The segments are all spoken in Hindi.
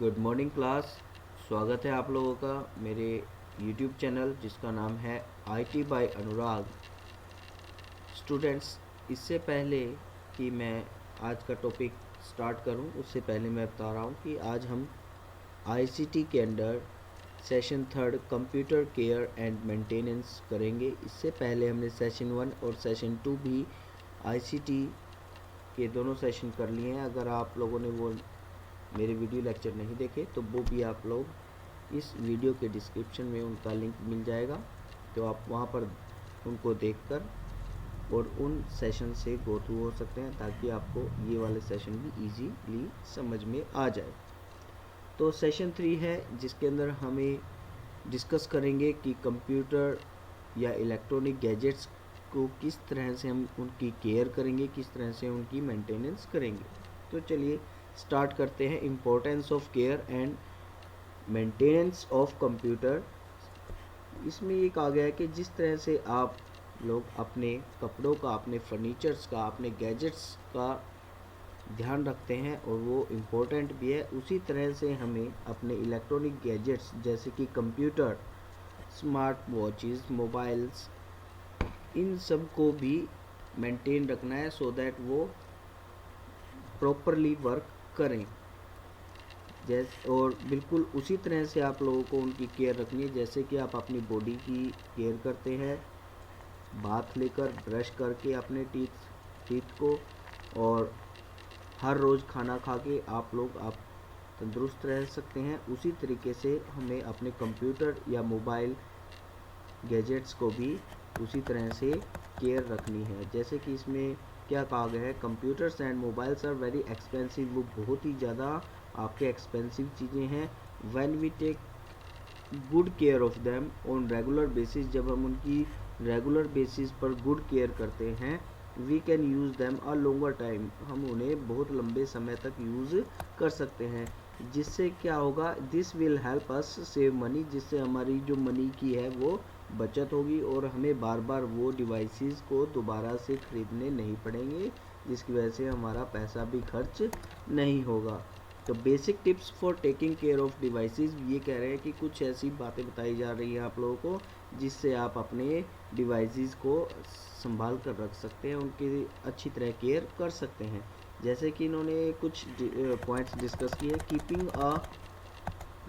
Good morning class. स्वागत है आप लोगों का मेरे यूट्यूब चैनल जिसका नाम है आईटी बाय अनुराग। स्टूडेंट्स, इससे पहले कि मैं आज का टॉपिक स्टार्ट करूं, उससे पहले मैं बता रहा हूं कि आज हम आईसीटी के under session 3 computer care and maintenance करेंगे। इससे पहले हमने सेशन 1 और सेशन 2 भी आईसीटी के दोनों सेशन कर लिए हैं। अगर आप लोगों ने वो मेरे वीडियो लेक्चर नहीं देखे तो वो भी आप लोग इस वीडियो के डिस्क्रिप्शन में उनका लिंक मिल जाएगा, तो आप वहाँ पर उनको देखकर और उन सेशन से गो थ्रू हो सकते हैं ताकि आपको ये वाले सेशन भी इजीली समझ में आ जाए। तो सेशन 3 है जिसके अंदर हमें डिस्कस करेंगे कि कंप्यूटर या इलेक्ट्रॉनिक गैजेट्स को किस तरह से हम उनकी केयर करेंगे, किस तरह से उनकी मेंटेनेंस करेंगे। तो चलिए स्टार्ट करते हैं। Importance of care and maintenance of computer. इसमें ये कहा गया है कि जिस तरह से आप लोग अपने कपड़ों का, अपने फर्नीचर्स का, अपने गैजेट्स का ध्यान रखते हैं और वो इम्पोर्टेंट भी है, उसी तरह से हमें अपने इलेक्ट्रॉनिक गैजेट्स जैसे कि कंप्यूटर, स्मार्ट वॉचेस, मोबाइल्स, इन सब को भी मेंटेन रखना है सो दैट वो प्रॉपरली वर्क करें। जैसे और बिल्कुल उसी तरह से आप लोगों को उनकी केयर रखनी है जैसे कि आप अपनी बॉडी की केयर करते हैं, बाथ लेकर, ब्रश करके अपने टीथ को, और हर रोज़ खाना खा के आप तंदुरुस्त रह सकते हैं। उसी तरीके से हमें अपने कंप्यूटर या मोबाइल गैजेट्स को भी उसी तरह से केयर रखनी है। जैसे कि इसमें क्या कहा गया है, computers and mobiles are very expensive. वो बहुत ही ज़्यादा आपके एक्सपेंसिव चीज़ें हैं। When we take good care of them on regular basis, जब हम उनकी रेगुलर बेसिस पर गुड केयर करते हैं, we can use them a longer time, हम उन्हें बहुत लंबे समय तक यूज़ कर सकते हैं। जिससे क्या होगा, this will help us save money, जिससे हमारी जो मनी की है वो बचत होगी और हमें बार बार वो डिवाइसेस को दोबारा से ख़रीदने नहीं पड़ेंगे, जिसकी वजह से हमारा पैसा भी खर्च नहीं होगा। तो basic tips for taking care of devices, ये कह रहे हैं कि कुछ ऐसी बातें बताई जा रही हैं आप लोगों को जिससे आप अपने डिवाइसेस को संभाल कर रख सकते हैं, उनकी अच्छी तरह केयर कर सकते हैं। जैसे कि इन्होंने कुछ पॉइंट्स डिस्कस किए। कीपिंग अ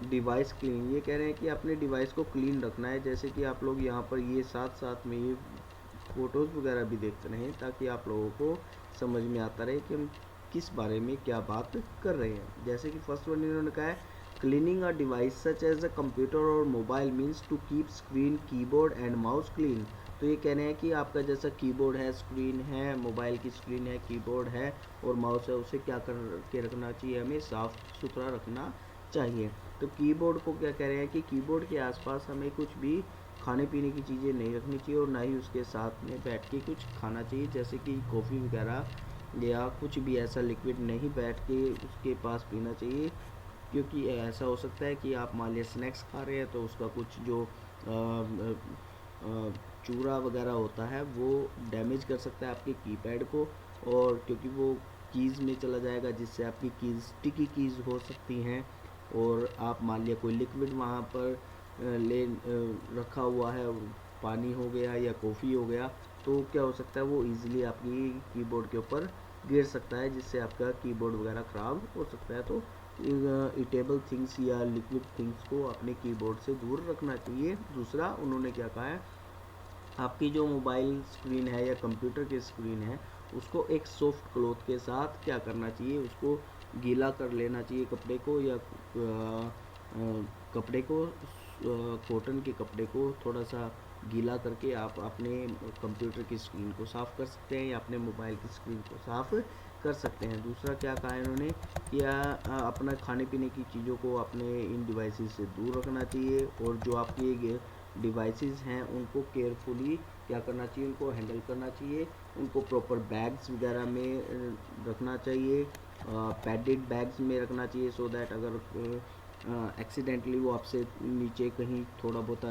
डिवाइस क्लीन, ये कह रहे हैं कि अपने डिवाइस को क्लीन रखना है। जैसे कि आप लोग यहाँ पर ये साथ साथ में ये फ़ोटोज़ वगैरह भी देखते रहें ताकि आप लोगों को समझ में आता रहे कि हम किस बारे में क्या बात कर रहे हैं। जैसे कि फर्स्ट वन इन्होंने कहा है, cleaning a device such as a computer और mobile means to keep screen, keyboard and mouse clean. तो ये कह रहे हैं कि आपका जैसा कीबोर्ड है, स्क्रीन है, मोबाइल की स्क्रीन है, कीबोर्ड है और माउस है, उसे क्या कर के रखना चाहिए, हमें साफ़ सुथरा रखना चाहिए। तो कीबोर्ड को क्या कह रहे हैं कि कीबोर्ड के आसपास हमें कुछ भी खाने पीने की चीज़ें नहीं रखनी चाहिए और ना ही उसके साथ में बैठ के कुछ खाना चाहिए, जैसे कि कॉफ़ी वगैरह या कुछ भी ऐसा लिक्विड नहीं बैठ के उसके पास पीना चाहिए, क्योंकि ऐसा हो सकता है कि आप मान लिया स्नैक्स खा रहे हैं तो उसका कुछ जो चूरा वगैरह होता है वो डैमेज कर सकता है आपके कीपैड को, और क्योंकि वो कीज़ में चला जाएगा जिससे आपकी कीज़ स्टिकी कीज़ हो सकती हैं। और आप मान लिया कोई लिक्विड वहाँ पर रखा हुआ है, पानी हो गया या कॉफ़ी हो गया, तो क्या हो सकता है वो इजीली आपकी कीबोर्ड के ऊपर गिर सकता है, जिससे आपका कीबोर्ड वगैरह ख़राब हो सकता है। तो ईटेबल थिंग्स या लिक्विड थिंग्स को अपने कीबोर्ड से दूर रखना चाहिए। दूसरा उन्होंने क्या कहा है, आपकी जो मोबाइल स्क्रीन है या कंप्यूटर की स्क्रीन है उसको एक सॉफ्ट क्लॉथ के साथ क्या करना चाहिए, उसको गीला कर लेना चाहिए कपड़े को, या कपड़े को, कॉटन के कपड़े को थोड़ा सा गीला करके आप अपने कंप्यूटर की स्क्रीन को साफ़ कर सकते हैं या अपने मोबाइल की स्क्रीन को साफ़ कर सकते हैं। दूसरा क्या कहा है इन्होंने कि अपना खाने पीने की चीज़ों को अपने इन डिवाइसेस से दूर रखना चाहिए, और जो आपकी डिवाइसेस हैं उनको केयरफुली क्या करना चाहिए, उनको हैंडल करना चाहिए, उनको प्रॉपर बैग्स वगैरह में रखना चाहिए, पैडेड बैग्स में रखना चाहिए, सो दैट अगर एक्सीडेंटली वो आपसे नीचे कहीं थोड़ा बहुत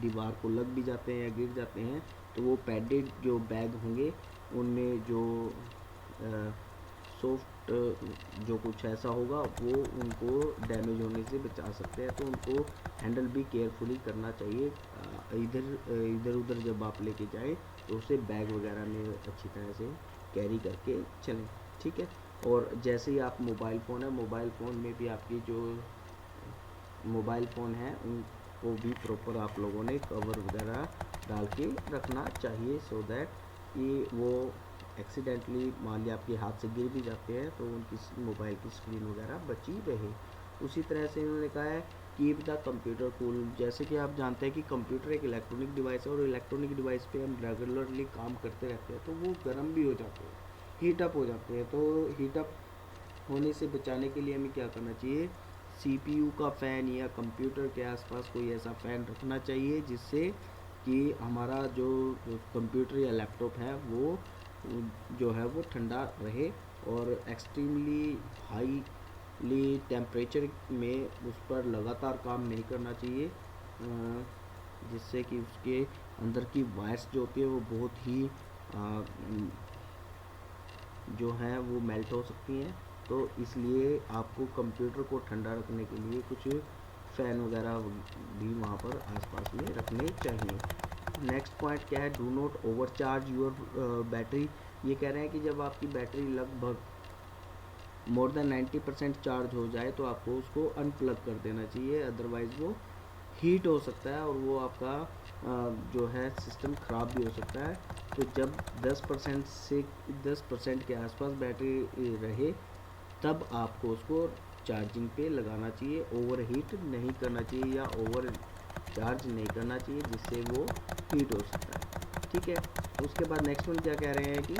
दीवार को लग भी जाते हैं या गिर जाते हैं तो वो पैडेड जो बैग होंगे उनमें जो सॉफ्ट जो कुछ ऐसा होगा वो उनको डैमेज होने से बचा सकते हैं, तो उनको हैंडल भी केयरफुली करना चाहिए। इधर उधर जब आप लेके जाएं तो उसे बैग वगैरह में अच्छी तरह से कैरी करके चलें, ठीक है। और जैसे ही आप मोबाइल फ़ोन में भी आपकी जो मोबाइल फ़ोन है उनको भी प्रॉपर आप लोगों ने कवर वगैरह डाल के रखना चाहिए, सो दैट कि वो एक्सीडेंटली मान लिया आपके हाथ से गिर भी जाते हैं तो उनकी मोबाइल की स्क्रीन वगैरह बची रहे। उसी तरह से इन्होंने कहा है कीप द कंप्यूटर कूल। जैसे कि आप जानते हैं कि कंप्यूटर एक इलेक्ट्रॉनिक डिवाइस है और इलेक्ट्रॉनिक डिवाइस पे हम रेगुलरली काम करते रहते हैं तो वो गर्म भी हो जाते हैं, हीटअप हो जाते हैं। तो हीटअप होने से बचाने के लिए हमें क्या करना चाहिए, सीपीयू का फ़ैन या कंप्यूटर के आसपास कोई ऐसा फ़ैन रखना चाहिए जिससे कि हमारा जो कंप्यूटर या लैपटॉप है वो जो है वो ठंडा रहे, और एक्सट्रीमली हाईली टेम्परेचर में उस पर लगातार काम नहीं करना चाहिए, जिससे कि उसके अंदर की वायर्स जो होती है वो बहुत ही जो हैं वो मेल्ट हो सकती हैं। तो इसलिए आपको कंप्यूटर को ठंडा रखने के लिए कुछ फ़ैन वगैरह भी वहाँ पर आसपास में रखने चाहिए। नेक्स्ट पॉइंट क्या है, do not overcharge your battery. ये कह रहे हैं कि जब आपकी बैटरी लगभग मोर देन 90% चार्ज हो जाए तो आपको उसको अनप्लग कर देना चाहिए, अदरवाइज़ वो हीट हो सकता है और वो आपका जो है सिस्टम ख़राब भी हो सकता है। तो जब 10% से 10% के आसपास बैटरी रहे तब आपको उसको चार्जिंग पे लगाना चाहिए, ओवर हीट नहीं करना चाहिए या ओवर चार्ज नहीं करना चाहिए जिससे वो हीट हो सकता है, ठीक है। उसके बाद नेक्स्ट वन क्या कह रहे हैं कि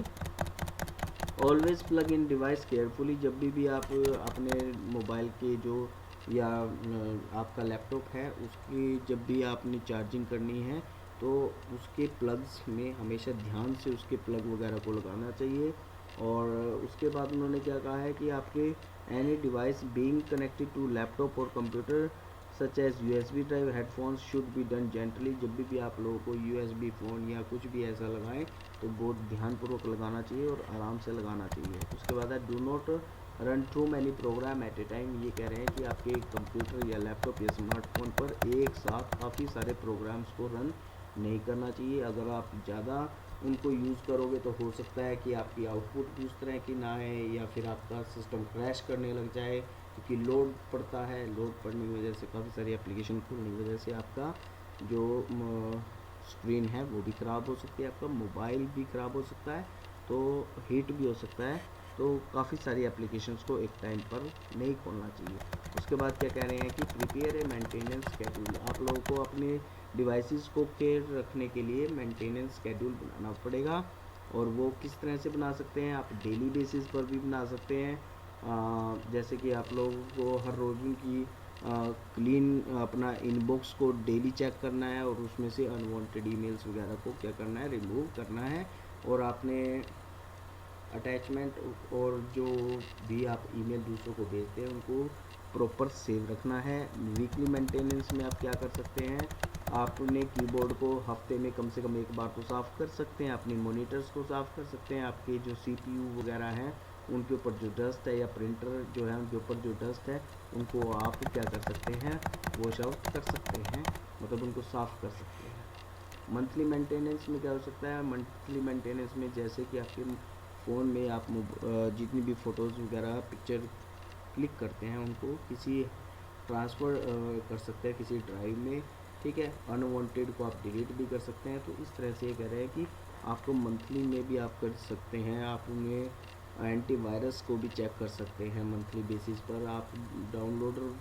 always plug in device carefully. जब भी आप अपने मोबाइल के जो या आपका लैपटॉप है उसकी जब भी आपने चार्जिंग करनी है तो उसके प्लग्स में हमेशा ध्यान से उसके प्लग वगैरह को लगाना चाहिए। और उसके बाद उन्होंने क्या कहा है कि आपके any device being connected to laptop और computer such as USB drive headphones should be done gently. जब भी आप लोगों को यूएसबी फ़ोन या कुछ भी ऐसा लगाएं तो बहुत ध्यानपूर्वक लगाना चाहिए और आराम से लगाना चाहिए। उसके बाद है do not run through many program at a time. ये कह रहे हैं कि आपके कंप्यूटर या लैपटॉप या स्मार्टफोन पर एक साथ काफ़ी सारे प्रोग्राम्स को रन नहीं करना चाहिए। अगर आप ज़्यादा उनको यूज़ करोगे तो हो सकता है कि आपकी आउटपुट भी उस तरह की ना है या फिर आपका सिस्टम क्रैश करने लग जाए, क्योंकि लोड पड़ता है। लोड पड़ने की वजह से काफ़ी सारी एप्लीकेशन खुलने की वजह से आपका जो स्क्रीन है वो भी ख़राब हो सकती है, आपका मोबाइल भी ख़राब हो सकता है, तो हीट भी हो सकता है। तो काफ़ी सारी एप्लीकेशंस को एक टाइम पर नहीं खोलना चाहिए। उसके बाद क्या कह रहे हैं कि प्रिपेयर ए मेंटेनेंस शेड्यूल। आप लोगों को अपने डिवाइसेस को केयर रखने के लिए मेंटेनेंस शेड्यूल बनाना पड़ेगा, और वो किस तरह से बना सकते हैं, आप डेली बेसिस पर भी बना सकते हैं। जैसे कि आप लोगों को हर रोज़ की क्लीन अपना इनबॉक्स को डेली चेक करना है और उसमें से अनवांटेड ईमेल्स वगैरह को क्या करना है, रिमूव करना है। और आपने अटैचमेंट और जो भी आप ईमेल दूसरों को भेजते हैं उनको प्रॉपर सेव रखना है। वीकली मेंटेनेंस में आप क्या कर सकते हैं, आपने कीबोर्ड को हफ्ते में कम से कम एक बार तो साफ़ कर सकते हैं, अपनी मॉनिटर्स को साफ़ कर सकते हैं, आपके जो सीपीयू वगैरह हैं उनके ऊपर जो डस्ट है या प्रिंटर जो है उनके ऊपर जो डस्ट है उनको आप क्या कर सकते हैं, वॉश आउट कर सकते हैं, मतलब उनको साफ़ कर सकते हैं। मंथली मेंटेनेंस में क्या हो सकता है, मंथली मेंटेनेंस में जैसे कि आपके फ़ोन में आप जितनी भी फ़ोटोज़ वगैरह पिक्चर क्लिक करते हैं उनको किसी ट्रांसफ़र कर सकते हैं किसी ड्राइव में, ठीक है। अनवांटेड को आप डिलीट भी कर सकते हैं। तो इस तरह से ये कह रहे हैं कि आपको मंथली में भी आप कर सकते हैं, आप उन्हें एंटीवायरस को भी चेक कर सकते हैं मंथली बेसिस पर। आप डाउनलोडर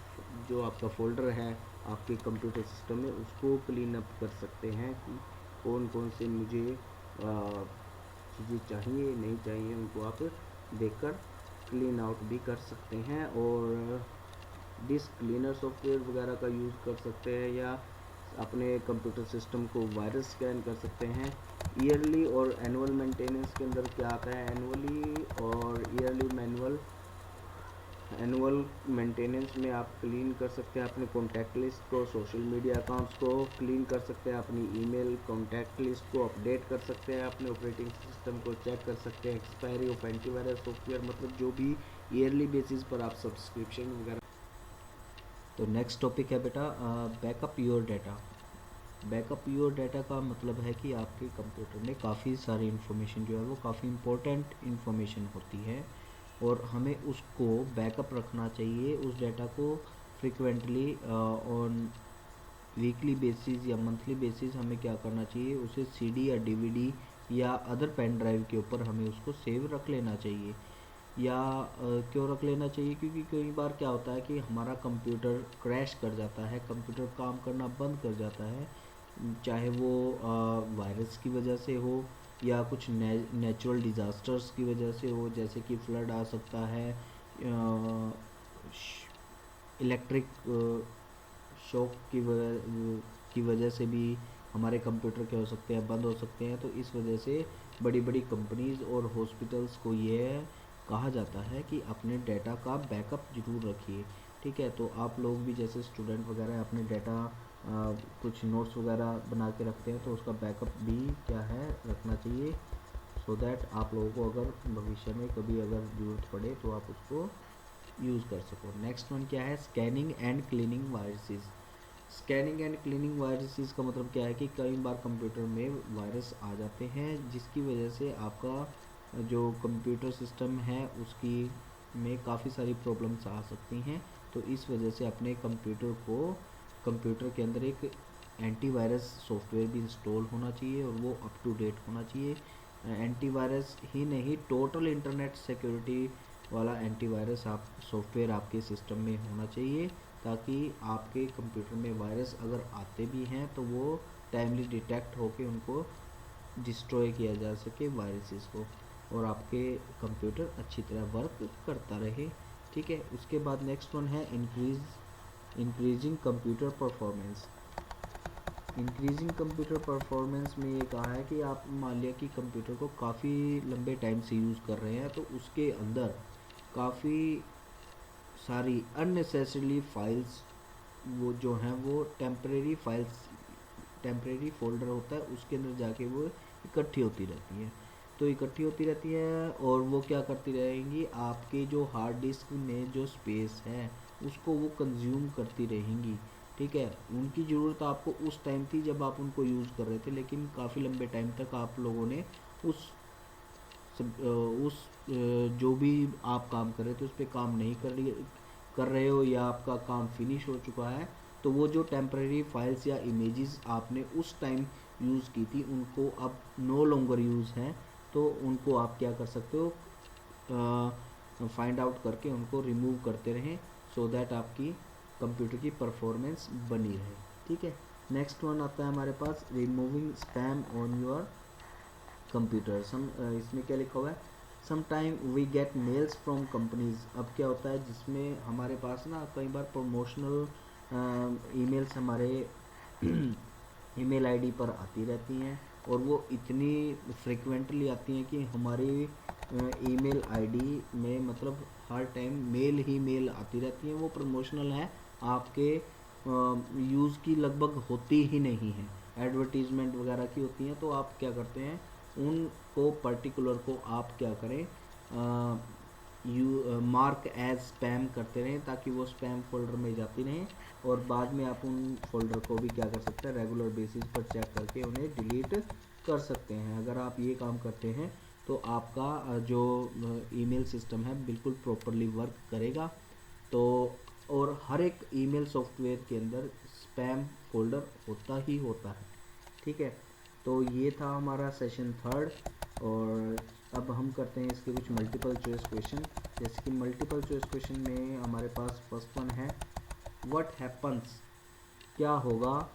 जो आपका फ़ोल्डर है आपके कंप्यूटर सिस्टम में उसको क्लीन अप कर सकते हैं कि कौन कौन से मुझे चीज़ें चाहिए नहीं चाहिए, उनको आप देखकर क्लीन आउट भी कर सकते हैं। और डिस्क क्लीनर सॉफ्टवेयर वगैरह का यूज़ कर सकते हैं या अपने कंप्यूटर सिस्टम को वायरस स्कैन कर सकते हैं। ईयरली और एनुअल मेंटेनेंस के अंदर क्या आता है, एनुअली और ईयरली एनुअल मेंटेनेंस में आप क्लीन कर सकते हैं अपने कॉन्टैक्ट लिस्ट को, सोशल मीडिया अकाउंट्स को क्लीन कर सकते हैं, अपनी ईमेल कॉन्टैक्ट लिस्ट को अपडेट कर सकते हैं, अपने ऑपरेटिंग सिस्टम को चेक कर सकते हैं, एक्सपायरी ऑफ एंटीवायरस सॉफ्टवेयर, मतलब जो भी ईयरली बेसिस पर आप सब्सक्रिप्शन वगैरह। तो नेक्स्ट टॉपिक है बेटा backup your data. Backup your data का मतलब है कि आपके कंप्यूटर में काफ़ी सारी इन्फॉर्मेशन जो है वो काफ़ी इम्पोर्टेंट इन्फॉर्मेशन होती है और हमें उसको बैकअप रखना चाहिए। उस डाटा को फ्रिक्वेंटली ऑन वीकली बेसिस या मंथली बेसिस हमें क्या करना चाहिए, उसे सीडी या डीवीडी या अदर पेन ड्राइव के ऊपर हमें उसको सेव रख लेना चाहिए। या क्यों रख लेना चाहिए, क्योंकि कई बार क्या होता है कि हमारा कंप्यूटर क्रैश कर जाता है, कंप्यूटर काम करना बंद कर जाता है, चाहे वो वायरस की वजह से हो या कुछ नेचुरल डिज़ास्टर्स की वजह से हो, जैसे कि फ्लड आ सकता है, इलेक्ट्रिक शॉक की वजह से भी हमारे कंप्यूटर क्या हो सकते हैं, बंद हो सकते हैं। तो इस वजह से बड़ी बड़ी कंपनीज़ और हॉस्पिटल्स को ये कहा जाता है कि अपने डाटा का बैकअप ज़रूर रखिए। ठीक है, तो आप लोग भी जैसे स्टूडेंट वगैरह अपने डाटा कुछ नोट्स वगैरह बना के रखते हैं तो उसका बैकअप भी क्या है रखना चाहिए, सो दैट आप लोगों को अगर भविष्य में कभी अगर ज़रूरत पड़े तो आप उसको यूज़ कर सको। नेक्स्ट वन क्या है, scanning and cleaning viruses. Scanning and cleaning viruses का मतलब क्या है कि कई बार कंप्यूटर में वायरस आ जाते हैं जिसकी वजह से आपका जो कंप्यूटर सिस्टम है उसकी में काफ़ी सारी प्रॉब्लम्स आ सकती हैं। तो इस वजह से अपने कंप्यूटर के अंदर एक एंटीवायरस सॉफ्टवेयर भी इंस्टॉल होना चाहिए और वो अप टू डेट होना चाहिए। एंटीवायरस ही नहीं, टोटल इंटरनेट सिक्योरिटी वाला एंटीवायरस आप सॉफ्टवेयर आपके सिस्टम में होना चाहिए, ताकि आपके कंप्यूटर में वायरस अगर आते भी हैं तो वो टाइमली डिटेक्ट होके उनको डिस्ट्रॉय किया जा सके वायरसेस को, और आपके कंप्यूटर अच्छी तरह वर्क करता रहे। ठीक है, उसके बाद नेक्स्ट वन है increasing computer performance. Increasing computer performance में ये कहा है कि आप मान लिया कि कंप्यूटर को काफ़ी लंबे टाइम से यूज़ कर रहे हैं तो उसके अंदर काफ़ी सारी अननेसेसरीली फाइल्स वो जो हैं वो टेम्परेरी फोल्डर होता है उसके अंदर जाके वो इकट्ठी होती रहती हैं। तो इकट्ठी होती रहती है और वो क्या करती रहेंगी, आपके जो हार्ड डिस्क में जो स्पेस है उसको वो कंज्यूम करती रहेंगी। ठीक है, उनकी ज़रूरत आपको उस टाइम थी जब आप उनको यूज़ कर रहे थे, लेकिन काफ़ी लंबे टाइम तक आप लोगों ने उस जो भी आप काम कर रहे थे उस पर काम नहीं कर रहे हो या आपका काम फिनिश हो चुका है, तो वो जो टेम्परेरी फाइल्स या इमेजेस आपने उस टाइम यूज़ की थी उनको अब नो लॉन्गर यूज़ हैं, तो उनको आप क्या कर सकते हो, फाइंड आउट करके उनको रिमूव करते रहें, सो दैट आपकी कंप्यूटर की परफॉर्मेंस बनी रहे। ठीक है, नेक्स्ट वन आता है हमारे पास removing spam on your computer. इसमें क्या लिखा हुआ है, some time we get mails from companies. अब क्या होता है जिसमें हमारे पास ना कई बार प्रमोशनल ईमेल्स हमारे ईमेल आईडी पर आती रहती हैं और वो इतनी फ्रिक्वेंटली आती हैं कि हमारी ईमेल आईडी में मतलब हर टाइम मेल आती रहती हैं, वो प्रमोशनल है, आपके यूज़ की लगभग होती ही नहीं है, एडवर्टीज़मेंट वगैरह की होती हैं। तो आप क्या करते हैं, उनको पर्टिकुलर को आप क्या करें, मार्क एज स्पैम करते रहें ताकि वो स्पैम फोल्डर में जाती रहें, और बाद में आप उन फोल्डर को भी क्या कर सकते हैं, रेगुलर बेसिस पर चेक करके उन्हें डिलीट कर सकते हैं। अगर आप ये काम करते हैं तो आपका जो ईमेल सिस्टम है बिल्कुल प्रॉपरली वर्क करेगा। तो और हर एक ईमेल सॉफ्टवेयर के अंदर स्पैम फोल्डर होता ही होता है। ठीक है, तो ये था हमारा सेशन थर्ड, और अब हम करते हैं इसके कुछ मल्टीपल चॉइस क्वेश्चन। जैसे कि मल्टीपल चॉइस क्वेश्चन में हमारे पास फर्स्ट वन है, व्हाट हैपन्स, क्या होगा,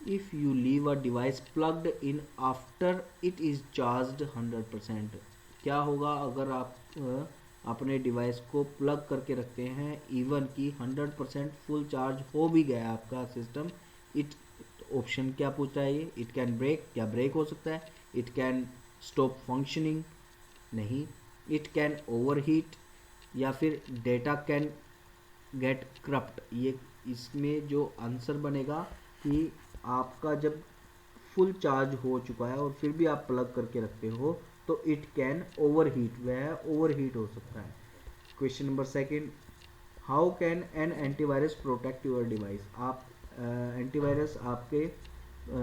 if you leave a device plugged in after it is charged 100%। क्या होगा अगर आप अपने डिवाइस को प्लग करके रखते हैं इवन कि 100% फुल चार्ज हो भी गया आपका सिस्टम, इट ऑप्शन क्या पूछ रहा है ये, इट कैन ब्रेक, क्या ब्रेक हो सकता है, इट कैन स्टॉप फंक्शनिंग, नहीं, इट कैन ओवरहीट, या फिर डेटा कैन गेट करप्ट। ये इसमें जो आंसर बनेगा कि आपका जब फुल चार्ज हो चुका है और फिर भी आप प्लग करके रखते हो तो इट कैन ओवरहीट, वह ओवरहीट हो सकता है। Question number second, how can an antivirus protect your device? आप एंटीवायरस आपके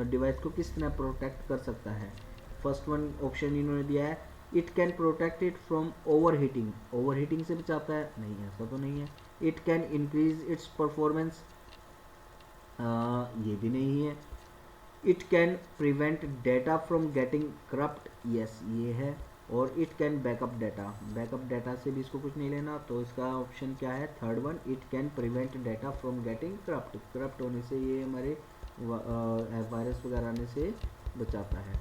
डिवाइस को किस तरह प्रोटेक्ट कर सकता है? फर्स्ट वन ऑप्शन इन्होंने दिया है, it can protect it from over heating. Over heating से बचाता है? नहीं, ऐसा तो नहीं है। It can increase its performance, ये भी नहीं है। It can prevent data from getting corrupt, yes ये है। और it can backup data, backup data से भी इसको कुछ नहीं लेना, तो इसका ऑप्शन क्या है? Third one, it can prevent data from getting corrupt, corrupt होने से ये हमारे वायरस वगैरह आने से बचाता है।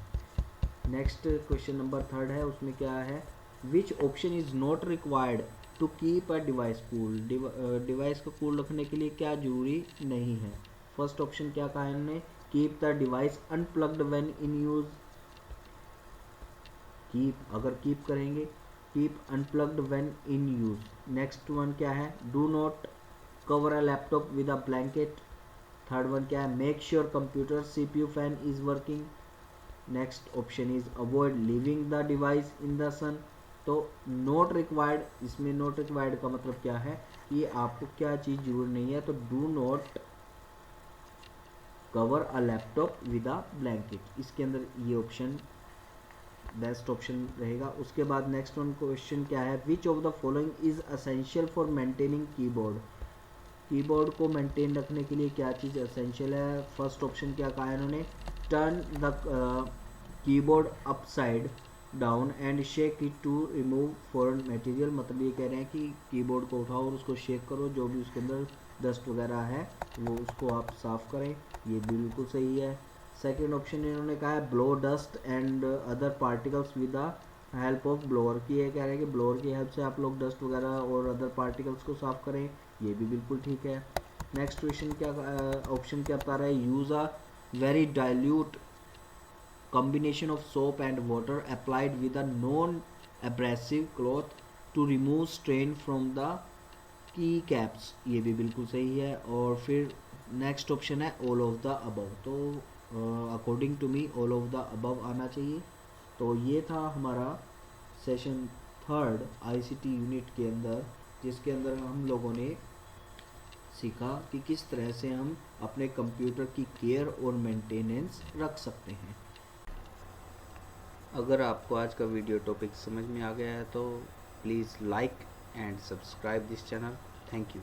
नेक्स्ट क्वेश्चन नंबर थर्ड है, उसमें क्या है, which option is not required to keep a device cool? Device को कूल रखने के लिए क्या जरूरी नहीं है? फर्स्ट ऑप्शन क्या कहा है इन्होंने, keep the device unplugged when in use. Keep, अगर कीप करेंगे, keep unplugged when in use. Next one क्या है, do not cover a laptop with a blanket. Third one क्या है, make sure computer CPU fan is working. Next option is avoid leaving the device in the sun. तो नॉट रिक्वायर्ड, इसमें नॉट रिक्वायर्ड का मतलब क्या है कि आपको क्या चीज़ जरूरी नहीं है, तो do not cover a laptop with a blanket, इसके अंदर ये ऑप्शन बेस्ट ऑप्शन रहेगा। उसके बाद नेक्स्ट वन क्वेश्चन क्या है, which of the following is essential for maintaining keyboard? Keyboard को मेंटेन रखने के लिए क्या चीज़ असेंशियल है? फर्स्ट ऑप्शन क्या कहा है इन्होंने, turn the keyboard upside down and shake it to remove foreign material. मतलब ये कह रहे हैं कि कीबोर्ड को उठाओ और उसको शेक करो, जो भी उसके अंदर डस्ट वगैरह है वो उसको आप साफ़ करें, ये बिल्कुल सही है। सेकेंड ऑप्शन इन्होंने कहा है blow dust and other particles with the help of blower, की ये कह रहे हैं कि ब्लोअर की हेल्प से आप लोग डस्ट वगैरह और अदर पार्टिकल्स को साफ़ करें, ये भी बिल्कुल ठीक है। नेक्स्ट क्वेश्चन क्या ऑप्शन क्या बता रहा है, use a very dilute combination of soap and water applied with a non-abrasive cloth to remove stain from the key caps, ये भी बिल्कुल सही है। और फिर नेक्स्ट ऑप्शन है ऑल ऑफ द अबव, तो according to me all of the above आना चाहिए। तो ये था हमारा सेशन थर्ड आईसीटी यूनिट के अंदर, जिसके अंदर हम लोगों ने सीखा कि किस तरह से हम अपने कंप्यूटर की केयर और मेंटेनेंस रख सकते हैं। अगर आपको आज का वीडियो टॉपिक समझ में आ गया है तो please like and subscribe this channel. Thank you.